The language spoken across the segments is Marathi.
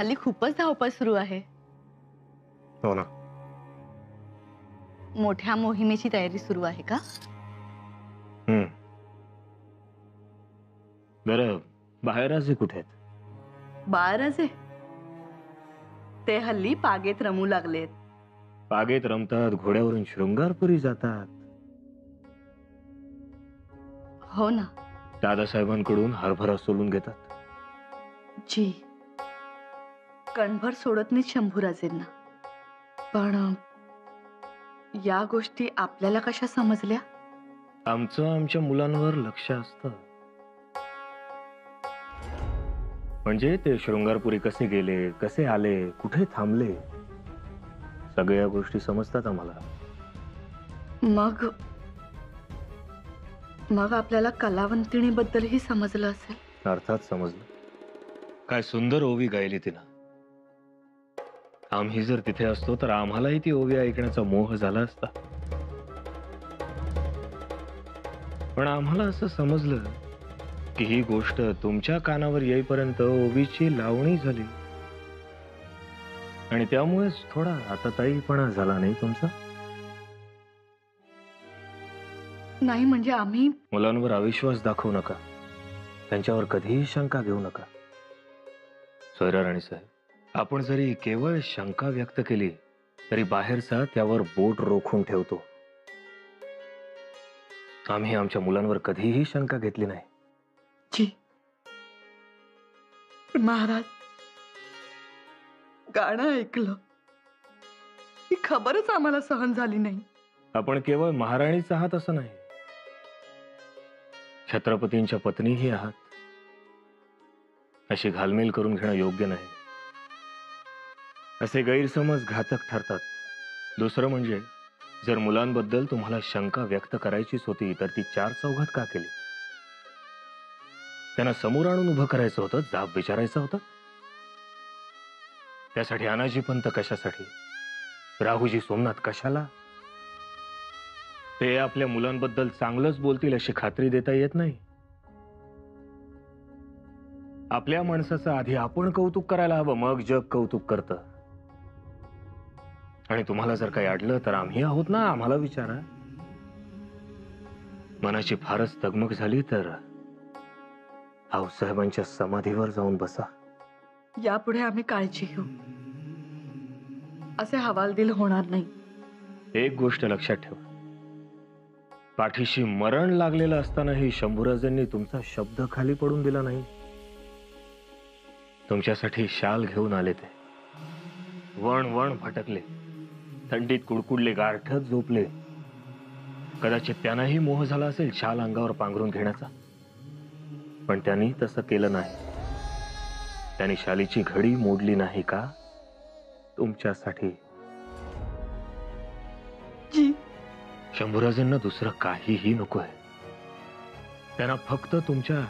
हल्ली खूपच धावपळ सुरू आहे. हो ना. मोठ्या मोहिमेची तयारी सुरू आहे का? बरं, बाहेराचे कुठे आहेत? बाळराजे ते हल्ली पागेत रमू लागलेत. बागेत रमतात, घोड्यावरून शृंगारपुरी जातात. हो ना. दादासाहेबांकडून हरभरा सोलून घेतात. जी, कणभर सोडत नाही शंभूराजेंना. पण या गोष्टी आपल्याला कशा समजल्या? आमचं आमच्या मुलांवर लक्ष असतं. म्हणजे ते शृंगारपुरी कसे गेले, कसे आले, कुठे थांबले, सगळ्या गोष्टी समजतात आम्हाला. मग मग आपल्याला कलावंतिणीबद्दलही समजलं असेल. अर्थात समजलं. काय सुंदर ओवी गायली तिनं. आम्ही जर तिथे असतो तर आम्हालाही ती ओवी ऐकण्याचा मोह झाला असता. पण आम्हाला असं समजलं की ही गोष्ट तुमच्या कानावर येईपर्यंत ओवीची लावणी झाली आणि त्यामुळेच थोडा आताताईपणा झाला नाही तुमचा? नाही म्हणजे आम्ही मुलांवर अविश्वास दाखवू नका, त्यांच्यावर कधीही शंका घेऊ नका. सोयरा राणी साहेब, आपण जरी केवळ शंका व्यक्त केली तरी बाहेरचा त्यावर बोट रोखून ठेवतो. आम्ही आमच्या मुलांवर कधीही शंका घेतली नाही. जी महाराज, गाणं ऐकलं ही खबरच आम्हाला सहन झाली नाही. आपण केवळ महाराणीच आहात असं नाही, छत्रपतींच्या पत्नीही आहात. अशी घालमेल करून घेणं योग्य नाही. असे गैरसमज घातक ठरतात. दुसरं म्हणजे जर मुलांबद्दल तुम्हाला शंका व्यक्त करायचीच होती तर ती चार चौघात का केली? त्यांना समोर आणून उभं करायचं होतं, जाब विचारायचा होता. त्यासाठी अनाजी पंत कशासाठी, राहुजी सोमनाथ कशाला? ते आपल्या मुलांबद्दल चांगलंच बोलतील अशी खात्री देता येत नाही. आपल्या माणसाचं आधी आपण कौतुक करायला हवं, मग जग कौतुक करतं. आणि तुम्हाला जर काही अडलं तर आम्ही आहोत ना, आम्हाला विचारा. मनाची फारच तगमग झाली तर आऊसाहेबांच्या समाधीवर जाऊन बसा. यापुढे आम्ही काळजी घेऊ, असे हवालदिल होणार नाही. एक गोष्ट लक्षात ठेवा, पाठीशी मरण लागलेलं असतानाही शंभूराजांनी तुमचा शब्द खाली पडून दिला नाही. तुमच्यासाठी शाल घेऊन आले. ते वण वण भटकले, थंडीत कुडकुडले, गारठत झोपले. कदाचित त्यांनाही मोह झाला असेल शाल अंगावर पांघरून घेण्याचा, पण त्यांनी तसं केलं नाही. त्यांनी शालीची घडी मोडली नाही का तुमच्यासाठी? जी, शंभूराजांना दुसरं काहीही नकोय. त्यांना फक्त तुमच्या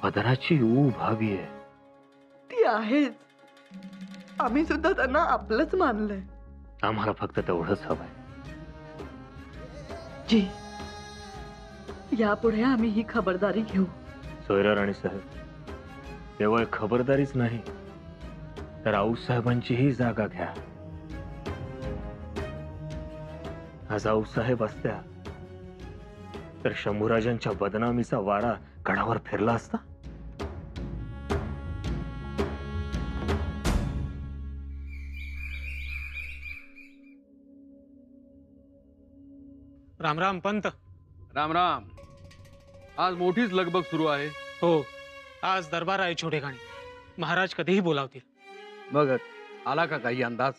पदराची ऊब हवी आहे. ती आहेच. आम्ही सुद्धा त्यांना आपलंच मानलंय. आम्हाला फक्त तेवढंच हवंय. जी, यापुढे आम्ही ही खबरदारी घेऊ. सोयरा राणी साहेब, केवळ खबरदारीच नाही तर आऊसाहेबांचीही जागा घ्या. आज आऊसाहेब असत्या तर शंभूराजांच्या बदनामीचा वारा गडावर फिरला असता. राम राम पंत. राम राम. आज मोठीच लगबग सुरू आहे. हो, आज दरबार आहे छोटेखानी. महाराज कधीही बोलावतील. बघ, आला का काही अंदाज?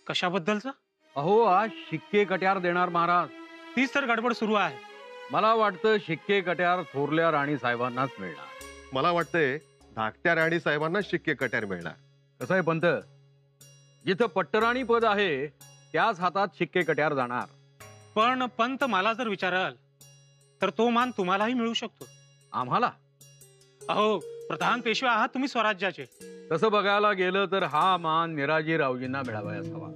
कशाबद्दलचा? अहो, आज शिक्के कट्यार देणार महाराज. तीच तर गडबड सुरू आहे. मला वाटतं शिक्के कट्यार थोरल्या राणी साहेबांनाच मिळणार. मला वाटतंय धाकट्या राणी साहेबांना शिक्के कट्यार मिळणार. कसं आहे पंत, जिथं पट्टराणी पद आहे त्याच हातात शिक्के कट्यार जाणार. पण पंत, मला जर विचाराल तर तो मान तुम्हालाही मिळू शकतो. आम्हाला? अहो, प्रधान पेशवे आहात तुम्ही स्वराज्याचे. तसं बघायला गेलं तर हा मान निराजी रावजींना मिळावायच हवा.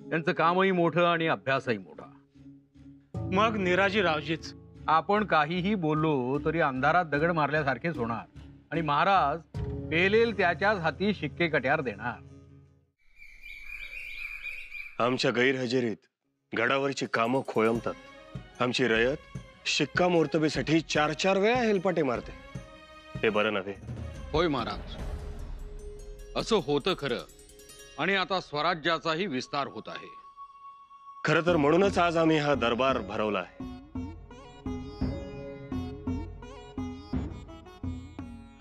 त्यांचं कामही मोठं आणि अभ्यासही मोठा. मग निराजी रावजीच. आपण काहीही बोललो तरी अंधारात दगड मारल्यासारखेच होणार. आणि महाराज पेलेल त्याच्याच हाती शिक्के कट्यार देणार. आमच्या गैरहजेरीत गडावरची कामं खोळंबतात. आमची रयत शिक्कामोर्तबीसाठी 4-4 वेळा हेलपाटे मारते. हे बरं नव्हे. होय महाराज, असं होतं खरं. आणि आता स्वराज्याचाही विस्तार होत आहे. खरं तर म्हणूनच आज आम्ही हा दरबार भरवला आहे.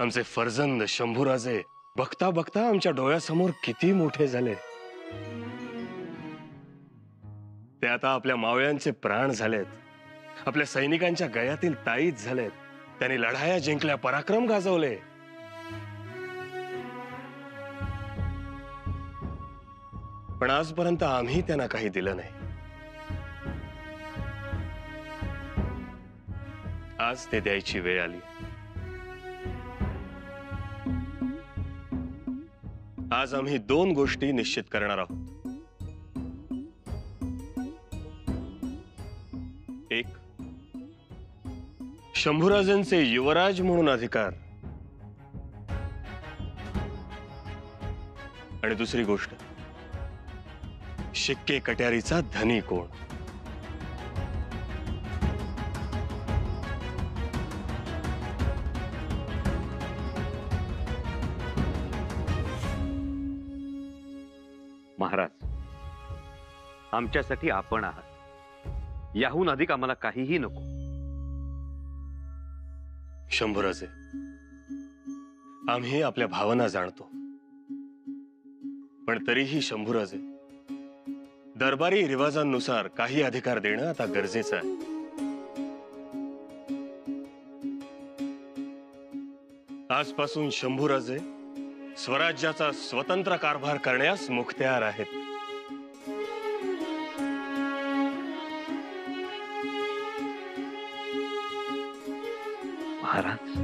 आमचे फर्जंद शंभूराजे बघता बघता आमच्या डोळ्यासमोर किती मोठे झाले. ते आता आपल्या मावळ्यांचे प्राण झालेत. आपल्या सैनिकांच्या गळ्यातील ताईत झालेत. त्यांनी लढाया जिंकल्या, पराक्रम गाजवले. पण आजपर्यंत आम्ही त्यांना काही दिलं नाही. आज ते द्यायची वेळ आली. आज आम्ही 2 गोष्टी निश्चित करणार आहोत. एक, शंभूराजांचे युवराज म्हणून अधिकार. आणि दुसरी गोष्ट, शिक्के कट्यारीचा धनी कोण. महाराज, आमच्यासाठी आपण आहात. याहून अधिक आम्हाला काहीही नको. शंभूराजे, आम्ही आपल्या भावना जाणतो. पण तरीही शंभूराजे, दरबारी रिवाजांनुसार काही अधिकार देणं आता गरजेचं आहे. आजपासून शंभूराजे स्वराज्याचा स्वतंत्र कारभार करण्यास मुख्त्यार आहेत. महाराज,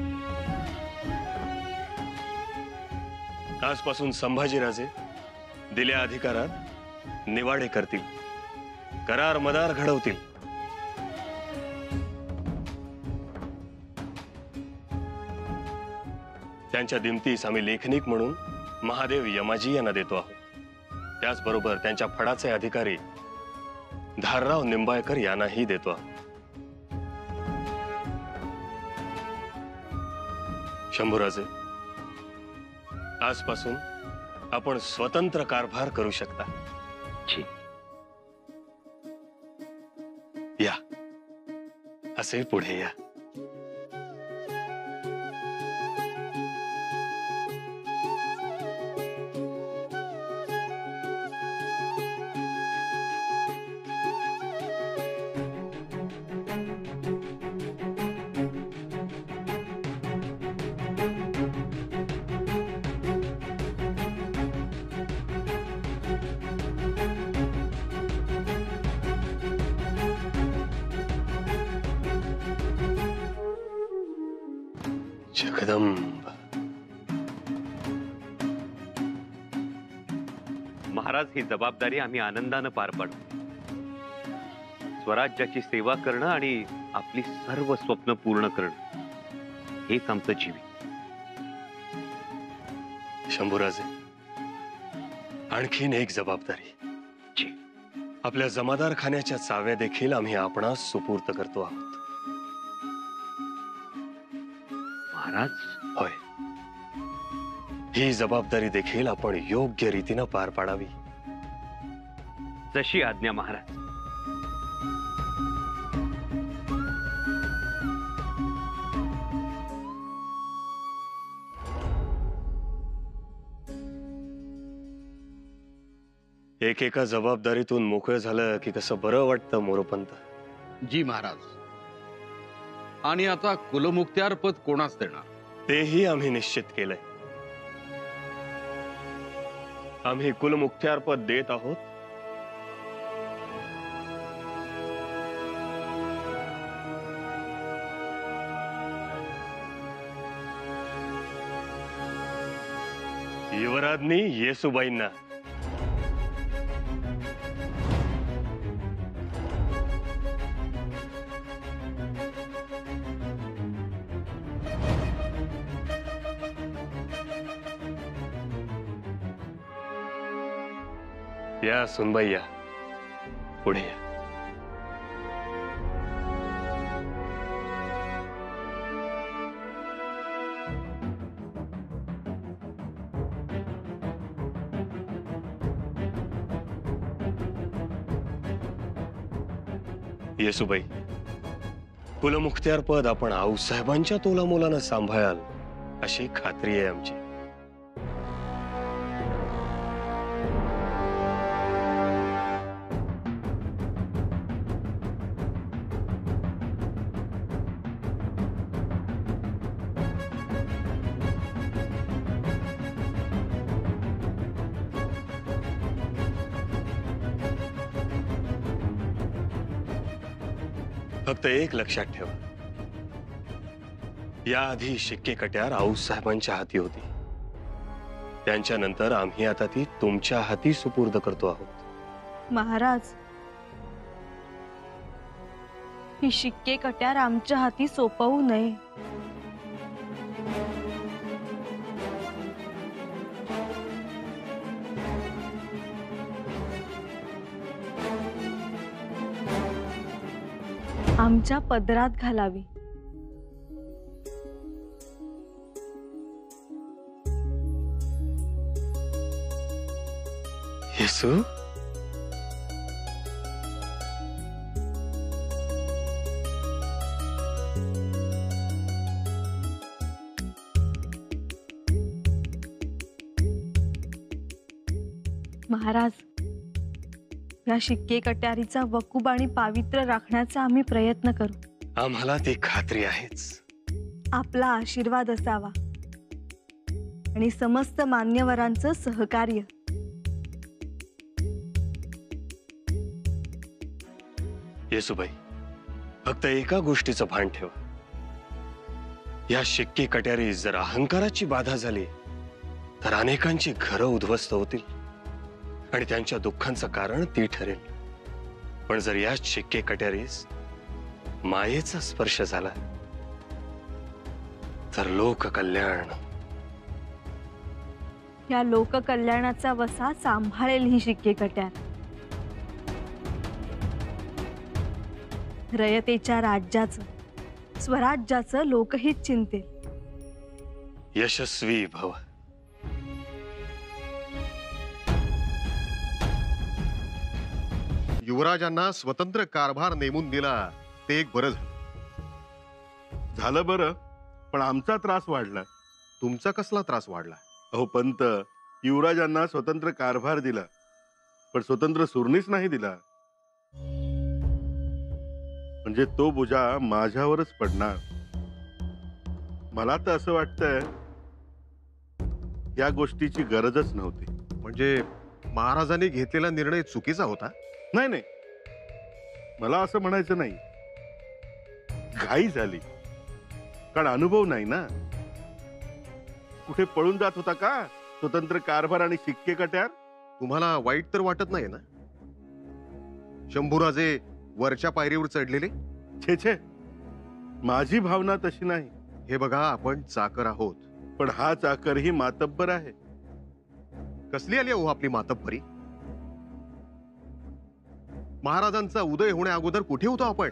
आजपासून संभाजीराजे दिल्या अधिकारात निवाडे करतील, करार मदार घडवतील. त्यांच्या दिमतीस आम्ही लेखनिक म्हणून महादेव यमाजी यांना देतो आहोत. त्याचबरोबर त्यांच्या फडाचे अधिकारी धारराव निंबाळकर यांनाही देतो आहोत. शंभूराजे, आजपासून आपण स्वतंत्र कारभार करू शकता. या, असे पुढे या. जगदंब. महाराज, ही जबाबदारी आम्ही आनंदानं पार पाडू. स्वराज्याची सेवा करणं आणि आपली सर्व स्वप्न पूर्ण करणं, हेच आमचं जीवन. शंभूराजे, आणखीन एक जबाबदारी. आपल्या जमादार खान्याच्या चाव्या देखील आम्ही आपणास सुपूर्त करतो आहोत. महाराज, होय, ही जबाबदारी देखील आपण योग्य रीतीनं पार पाडावी. जशी आज्ञा महाराज. एकेका जबाबदारीतून मोकळं झालं की कसं बरं वाटतं मोरोपंत. जी महाराज. आणि आता कुलमुख्त्यार पद कोणास देणार? तेही आम्ही निश्चित केलंय. आम्ही कुलमुख्त्यार पद देत आहोत युवराज्ञी येसूबाईंना. या सुनबाई या, पुढे या. येसुबाई, कुलमुखत्यार पद आपण आऊसाहेबांच्या तोलामोलानं सांभाळाल अशी खात्री आहे आमची. फक्त एक लक्षात ठेवा, याआधी शिक्के कट्यार आऊसाहेबांच्या हाती होती. त्यांच्यानंतर आम्ही आता ती तुमच्या हाती सुपूर्द करतो आहोत. महाराज, ही शिक्के कट्यार आमच्या हाती सोपवू नये. आमच्या पदरात घालावी. येसू, महाराज, या शिक्के कट्यारीचा वकूब आणि पावित्र्य राखण्याचा आम्ही प्रयत्न करू. आम्हाला ती खात्री आहेच. आपला आशीर्वाद असावा आणि समस्त मान्यवरांचं सहकार्य. येसुबाई, फक्त एका गोष्टीचं भान ठेवा, या शिक्के कट्यारी जर अहंकाराची बाधा झाली तर अनेकांची घरं उद्ध्वस्त होतील आणि त्यांच्या दुःखांचं कारण ती ठरेल. पण जर या शिक्के कट्यारीस मायेचा स्पर्श झाला तर लोककल्याण. या लोककल्याणाचा वसा सांभाळेल ही शिक्के कट्यार. रयतेच्या राज्याचं, स्वराज्याचं लोकहित चिंतेल. यशस्वी भव. युवराजांना स्वतंत्र कारभार नेमून दिला ते एक बरं झालं. झालं बरं, पण आमचा त्रास वाढला. तुमचा कसला त्रास वाढला? अहो पंत, युवराजांना स्वतंत्र कारभार दिला, पण स्वतंत्र सुरणीच नाही दिला. म्हणजे तो बोजा माझ्यावरच पडणार. मला तर असं वाटतंय या गोष्टीची गरजच नव्हती. म्हणजे महाराजांनी घेतलेला निर्णय चुकीचा होता? नाही नाही, मला असं म्हणायचं नाही. घाई झाली, कारण अनुभव नाही ना. कुठे पळून जात होता का स्वतंत्र कारभार आणि शिक्के कट्यार? तुम्हाला वाईट तर वाटत नाही ना? शंभूराजे वरच्या पायरीवर चढलेले? छे छे, माझी भावना तशी नाही. हे बघा, आपण चाकर आहोत. पण हा चाकरही मातब्बर आहे. कसली आली हो आपली मातब्बरी? महाराजांचा उदय होण्या अगोदर कुठे होतो आपण?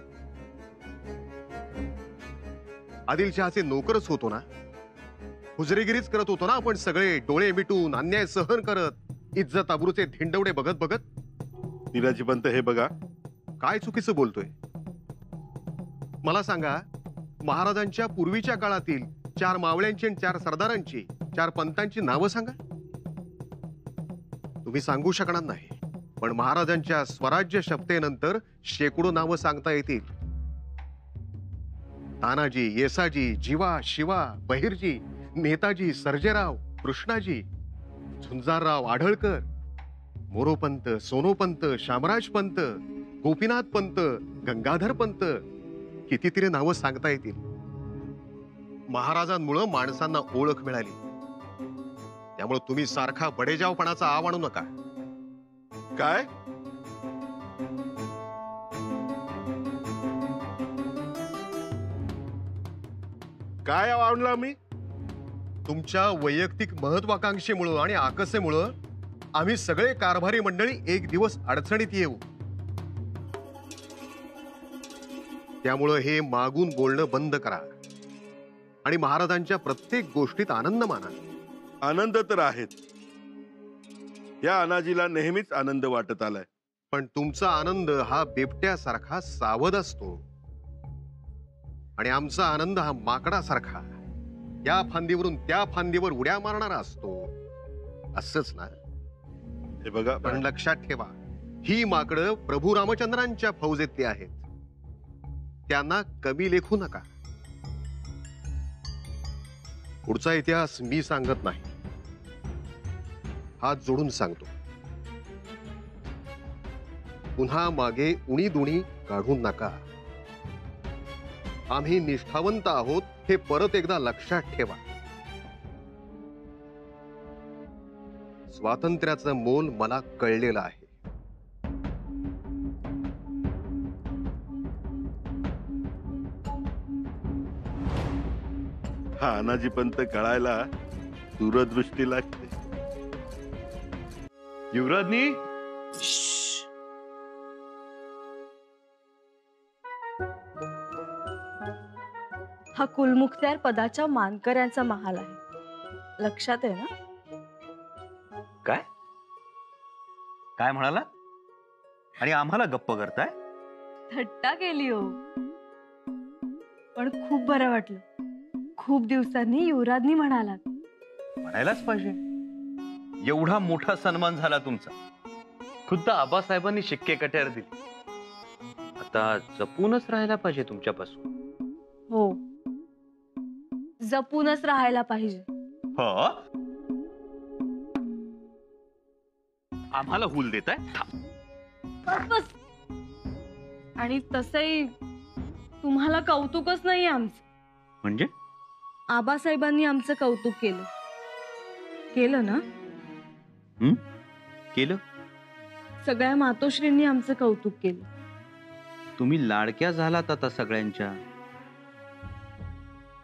आदिलशहाचे नोकरच होतो ना? हुजरेगिरीच करत होतो ना आपण सगळे, डोळे मिटून, अन्याय सहन करत, इज्जत आबरूचे धिंडवडे बघत बघत. निराजी पंत, हे बघा, काय चुकीचं बोलतोय? मला सांगा, महाराजांच्या पूर्वीच्या काळातील 4 मावळ्यांची आणि 4 सरदारांची, 4 पंतांची नावं सांगा. तुम्ही सांगू शकणार नाही, पण महाराजांच्या स्वराज्य शपथेनंतर शेकडो नावं सांगता येतील. तानाजी, येसाजी, जीवा, शिवा, बहिर्जी, नेताजी, सर्जेराव, कृष्णाजी, झुंजारराव, आढळकर, मोरोपंत, सोनोपंत, शामराज पंत, गोपीनाथ पंत, गंगाधर पंत, कितीतरी नावं सांगता येतील. महाराजांमुळे माणसांना ओळख मिळाली. त्यामुळे तुम्ही सारखा बडेजावपणाचा आव आणू नका. काय? काय आणलं मी? तुमच्या वैयक्तिक महत्वाकांक्षेमुळं आणि आकसेमुळं आम्ही सगळे कारभारी मंडळी एक दिवस अडचणीत येऊ. त्यामुळं हे मागून बोलणं बंद करा आणि महाराजांच्या प्रत्येक गोष्टीत आनंद माना. आनंद तर आहेच. या अनाजीला नेहमीच आनंद वाटत आलाय. पण तुमचा आनंद हा बिबट्यासारखा सावध असतो आणि आमचा आनंद हा माकडासारखा या फांदीवरून त्या फांदीवर उड्या मारणारा असतो. असंच ना? हे बघा, पण लक्षात ठेवा, ही माकडं प्रभू रामचंद्रांच्या फौजेतली आहेत. त्यांना कमी लेखू नका. पुढचा इतिहास मी सांगत नाही, हात जोडून सांगतो. पुन्हा मागे उणी दुणी काढू नका. आम्ही निष्ठावंत आहोत हे परत एकदा लक्षात ठेवा. स्वातंत्र्याचं मोल मला कळलेलं आहे. हा अनाजी पंत कळायला दूरदृष्टी लागते. युवराजनी, हा कुलमुखत्यार पदाच्या मानकऱ्यांचा महाल आहे. लक्षात आहे ना? काय काय म्हणाला? आणि आम्हाला गप्प करताय? थट्टा केली हो, पण खूप बरं वाटलं. खूप दिवसांनी युवराजनी म्हणालात. म्हणायलाच पाहिजे. एवढा मोठा सन्मान झाला तुमचा. खुद्द आबासाहेबांनी शिक्के कट्यार दिली. आता जपूनच राहायला पाहिजे तुमच्यापासून. हो, जपूनच राहायला पाहिजे. हो, आम्हाला हुल देताय? बस. आणि तसंही तुम्हाला कौतुकच नाही आमचं. म्हणजे आबासाहेबांनी आमचं कौतुक केलं. केलं ना? केलं. सगळ्या मातोश्रींनी आमचं कौतुक केलं. तुम्ही लाडक्या झालात आता सगळ्यांच्या.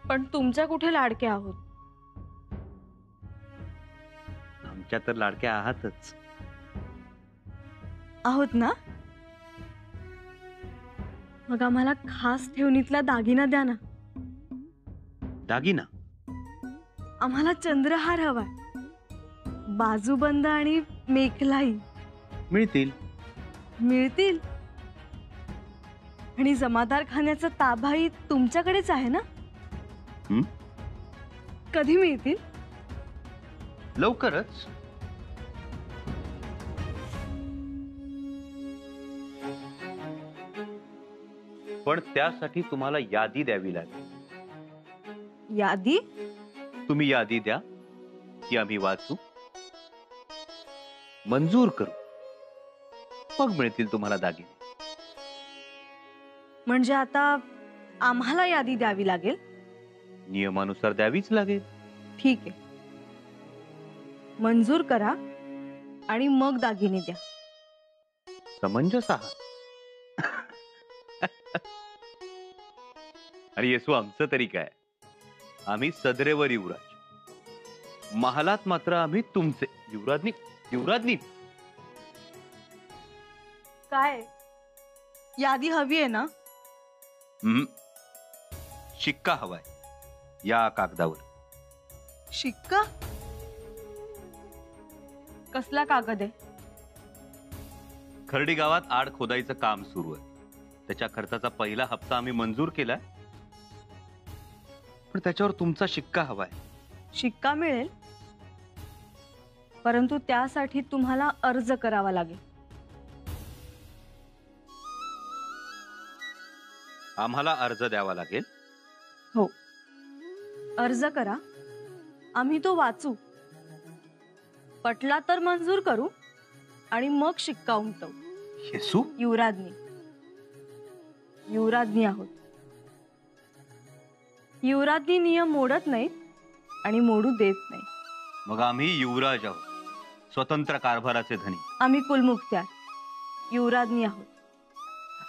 पण तुमच्या कुठे लाडक्या आहोत? आमच्या तर लाडक्या आहातच. आहोत ना? मग आम्हाला खास ठेवणीतला दागिना द्या ना. दागिना? आम्हाला चंद्रहार हवाय, बाजूबंद आणि मेखलाही. मिळतील. मिळतील. आणि जमादार खान्याचा ताबाही तुमच्याकडेच आहे ना? कधी मिळतील? लवकरच. पण त्यासाठी तुम्हाला यादी द्यावी लागेल. यादी? तुम्ही यादी द्या की आम्ही वाचू, मंजूर करू, मग मिळतील तुम्हाला दागिने. म्हणजे आता आम्हाला यादी द्यावी लागेल? नियमानुसार द्यावीच लागेल. ठीक आहे, मंजूर करा आणि मग दागिने द्या. समंजस आहात. अरे येसू, आमचं तरी काय, आम्ही सदरेवर युवराज. महालात मात्र आम्ही तुमचे. युवराजनी, युवराजनी. काय यादी हवी आहे ना? शिक्का हवाय या कागदावर. शिक्का? कसला कागद आहे? खर्डी गावात आड खोदाईचं काम सुरू आहे. त्याच्या खर्चाचा पहिला हप्ता आम्ही मंजूर केलाय, पण त्याच्यावर तुमचा शिक्का हवाय. शिक्का मिळेल, परंतु त्यासाठी तुम्हाला अर्ज करावा लागेल. आम्हाला अर्ज द्यावा लागेल? हो, अर्ज करा. आम्ही तो वाचू, पटला तर मंजूर करू आणि मग शिक्का उमटवू. येसू, युवराजनी. युवराजनी आहोत. युवराजनी नियम मोडत नाहीत आणि मोडू देत नाही. मग आम्ही युवराज आहोत, स्वतंत्र कारभाराचे धनी. आम्ही कुलमुखत्यार, युवराजनी आहोत.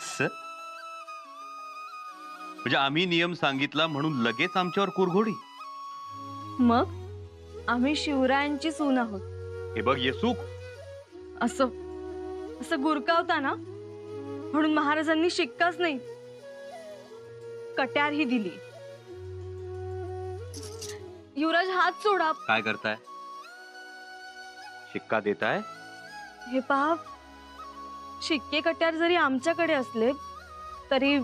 सर, म्हणजे आम्ही नियम सांगितला म्हणून लगेच आमच्यावर कुरघोडी? मग आम्ही शिवरायांची सून आहोत. हे बघ येसू, असं असं गुरकावता ना, म्हणून महाराजांनी शिक्काच नाही कट्यार ही दिली. युवराज हात सोडा. काय करताय? शिक्का देताय? हे पहा, शिक्के कट्यार जरी आमच्याकडे असले तरी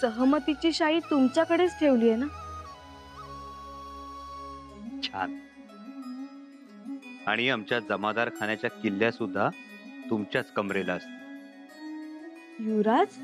सहमतीची शाई तुमच्याकडेच ठेवली आहे ना. छान. आणि आमच्या जमादार खाण्याच्या किल्ल्या सुद्धा तुमच्याच कमरेला असतील. युवराज,